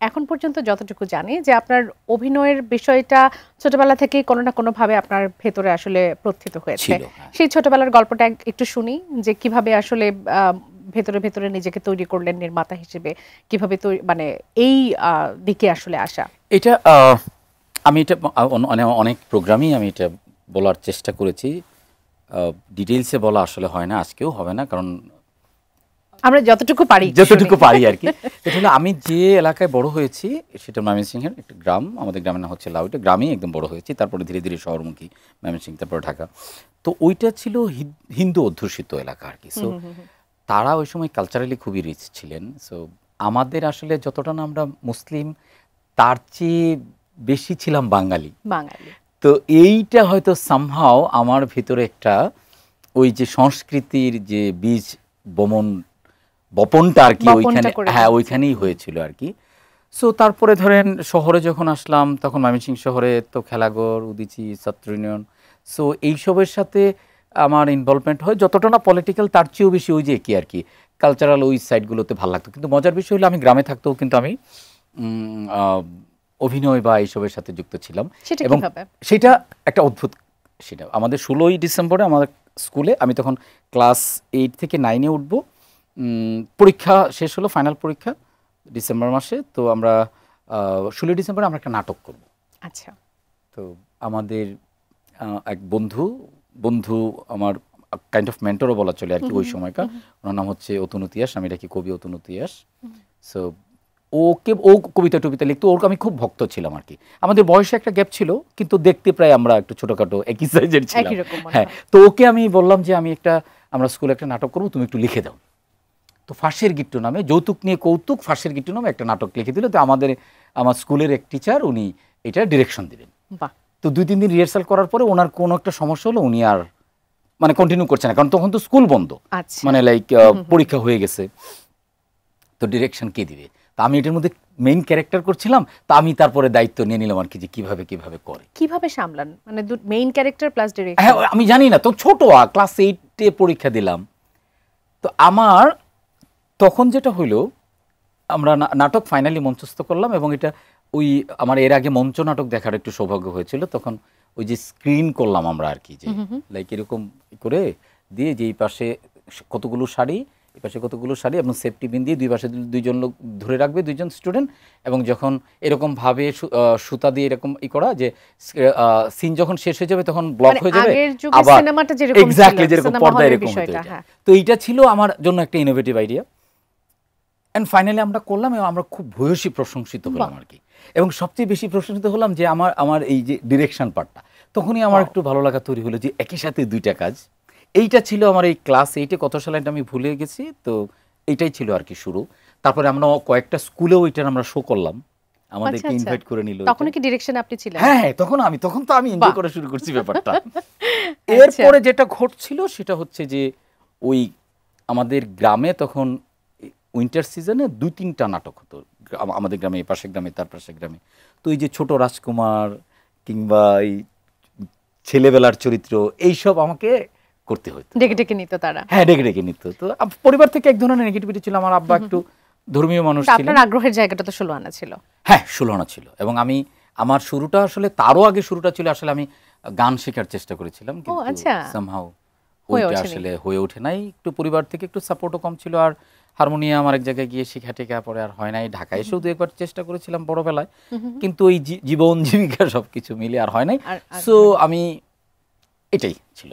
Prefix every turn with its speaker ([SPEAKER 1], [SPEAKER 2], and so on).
[SPEAKER 1] এখন পর্যন্ত যতটুকু জানি যে আপনার অভিনয়ের বিষয়টা ছোটবেলা থেকেই কোনো না কোনো ভাবে আপনার ভেতরে আসলে প্রথিত হয়েছে। সেই ছোটবেলার গল্পটা একটু শুনি যে কিভাবে আসলে ভেতরে ভেতরে নিজেকে তৈরি করলেন নির্মাতা হিসেবে, কিভাবে মানে এই দিকে আসলে আসা।
[SPEAKER 2] এটা আমি এটা অনেক প্রোগ্রামেই আমি এটা বলার চেষ্টা করেছি, ডিটেইলসে বলা আসলে হয় না, আজকেও হবে না, কারণ
[SPEAKER 1] আমরা যতটুকু পারি
[SPEAKER 2] আর কি। এটা আমি যে এলাকায় বড় হয়েছি সেটা ময়মনসিংহের একটা গ্রাম, আমাদের গ্রামের নাম হচ্ছে লাউটা, গ্রামেই একদম বড় হয়েছি, তারপরে ধীরে ধীরে শহরমুখী ময়মনসিংহ, তারপরে ঢাকা। তো ওইটা ছিল হিন্দু অধ্যুষিত এলাকা আর কি। সো তারা ওই সময় কালচারালি খুবই রিচ ছিলেন। সো আমাদের আসলে যতটা না আমরা মুসলিম, তার চেয়ে বেশি ছিলাম বাঙালি। তো এইটা হয়তো সামহাও আমার ভিতরে একটা ওই যে সংস্কৃতির যে বীজ বপনটা আর কি ওইখানে, হ্যাঁ ওইখানেই হয়েছিল আর কি। সো তারপরে ধরেন শহরে যখন আসলাম, তখন ময়মনসিংহ শহরে তো খেলাঘর, উদীচী, ছাত্র ইউনিয়ন, সো এইসবের সাথে আমার ইনভলভমেন্ট হয় যতটা না পলিটিক্যাল, তার চেয়েও বেশি ওই যে কি আর কি কালচারাল ওই সাইডগুলোতে ভালো লাগতো। কিন্তু মজার বিষয় হলো আমি গ্রামে থাকতেও কিন্তু আমি অভিনয় বা এইসবের সাথে যুক্ত ছিলাম। এবং সেটা একটা অদ্ভুত, সেটা আমাদের 16ই ডিসেম্বরে আমাদের স্কুলে, আমি তখন ক্লাস 8 থেকে 9-এ উঠবো, পরীক্ষা শেষ হলো, ফাইনাল পরীক্ষা ডিসেম্বর মাসে। তো আমরা 16 ডিসেম্বরে আমরা একটা নাটক করব।
[SPEAKER 1] আচ্ছা।
[SPEAKER 2] তো আমাদের এক বন্ধু আমার কাইন্ড অফ মেন্টরও বলা চলে আর কি ওই সময়কার, ওনার নাম হচ্ছে অতুন ইতিহাস, আমি রাখি কবি অতুন ইতিহাস। সো ও কবিতা টবিতা লিখতো, ওর আমি খুব ভক্ত ছিলাম আর কি। আমাদের বয়সে একটা গ্যাপ ছিল, কিন্তু দেখতে প্রায় আমরা একটু ছোটখাটো একই সাইজের ছিলাম। হ্যাঁ, তো ওকে আমি বললাম যে আমরা স্কুলে একটা নাটক করবো, তুমি একটু লিখে দাও। তো ফাঁসের গিট্টু নামে, যৌতুক নিয়ে কৌতুক, ফাঁসের গিট্টু নামে একটা নাটক লিখে দিল। তো আমার স্কুলের এক টিচার, উনি এটা ডিরেকশন দিলেন। তো 2-3 দিন রিহার্সাল করার পরে ওনার কোনো একটা সমস্যা হলো, উনি আর মানে কন্টিনিউ করছে না, কারণ তখন তো স্কুল বন্ধ, মানে লাইক পরীক্ষা হয়ে গেছে। তো ডিরেকশন কে দিবে? তা আমি এটার মধ্যে মেইন ক্যারেক্টার করছিলাম, তা আমি তারপরে দায়িত্ব নিয়ে নিলাম আর কি, যে কিভাবে করে,
[SPEAKER 1] কিভাবে সামলান, মানে মেইন ক্যারেক্টার প্লাস ডিরেকশন।
[SPEAKER 2] হ্যাঁ, আমি জানি না, তো ছোট ক্লাস 8-এ পরীক্ষা দিলাম। তো আমার তখন যেটা হইলো, আমরা নাটক ফাইনালি মঞ্চস্থ করলাম, এবং এটা ওই আমার এর আগে মঞ্চ নাটক দেখার একটু সৌভাগ্য হয়েছিল। তখন ওই যে স্ক্রিন করলাম আমরা আর কি, যে লাইক এরকম করে দিয়ে, যে এই পাশে কতগুলো শাড়ি, এই পাশে কতগুলো শাড়ি, এবং সেফটি বিন দিয়ে দুই পাশে 2জন লোক ধরে রাখবে, 2জন স্টুডেন্ট, এবং যখন এরকমভাবে সুতা দিয়ে এরকম করা, যে সিন যখন শেষ হয়ে যাবে তখন ব্লক হয়ে যাবে, আবার এক্স্যাক্টলি যেরকম পর্দা এরকম হতো। তো এইটা ছিল আমার জন্য একটা ইনোভেটিভ আইডিয়া। অ্যান্ড ফাইনালি আমরা করলাম, এবং আমরা খুব ভূয়সী প্রশংসিত হলাম আর কি। এবং সবচেয়ে বেশি প্রশংসিত হলাম যে আমার এই যে ডিরেকশন পার্টটা, তখনই আমার একটু ভালো লাগা তৈরি হলো যে একই সাথে দুইটা কাজ। এইটা ছিল আমার এই ক্লাস 8-এ, কত সালে আমি ভুলে গেছি। তো এইটাই ছিল আর কি শুরু। তারপরে আমরা কয়েকটা স্কুলেও এটার আমরা শো করলাম, আমাদেরকে ইনভাইট করে নিল।
[SPEAKER 1] তখন কি ডিরেকশন আপনি ছিলেন?
[SPEAKER 2] হ্যাঁ, তখন তো আমি এনজয় করা শুরু করছি ব্যাপারটা। এরপরে যেটা ঘটছিল সেটা হচ্ছে যে ওই আমাদের গ্রামে তখন উইন্টার সিজনে 2-3টা নাটক হতো আমাদের গ্রামে, এই পাশের গ্রামে, তার পাশের গ্রামে। তো এই যে ছোট রাজকুমার কিংবা এই ছেলেবেলার চরিত্র, এইসব আমাকে করতে হতো,
[SPEAKER 1] ডেকে নিত তারা।
[SPEAKER 2] হ্যাঁ, ডেকে নিত। তো পরিবার থেকে এক ধরনের নেগেটিভিটি ছিল। আমার আব্বা একটু ধর্মীয় মানুষ ছিলেন।
[SPEAKER 1] আপনার আগ্রহের জায়গাটা তো 16 আনা ছিল।
[SPEAKER 2] হ্যাঁ, 16 আনা ছিল। এবং আমার শুরুটা আসলে তারও আগে শুরুটা ছিল, আসলে আমি গান শেখার চেষ্টা করেছিলাম, কিন্তু সামহাউ ওইটা আসলে হয়ে ওঠে নাই। একটু পরিবার থেকে একটু সাপোর্টও কম ছিল, আর হারমোনিয়াম আরেক জায়গায় গিয়ে শেখা টেখা পরে আর হয় নাই। ঢাকায় এসেও 2-একবার চেষ্টা করেছিলাম বড়বেলায়, কিন্তু ওই জীবন জীবিকা সবকিছু মিলে আর হয় নাই। সো আমি এটাই ছিল।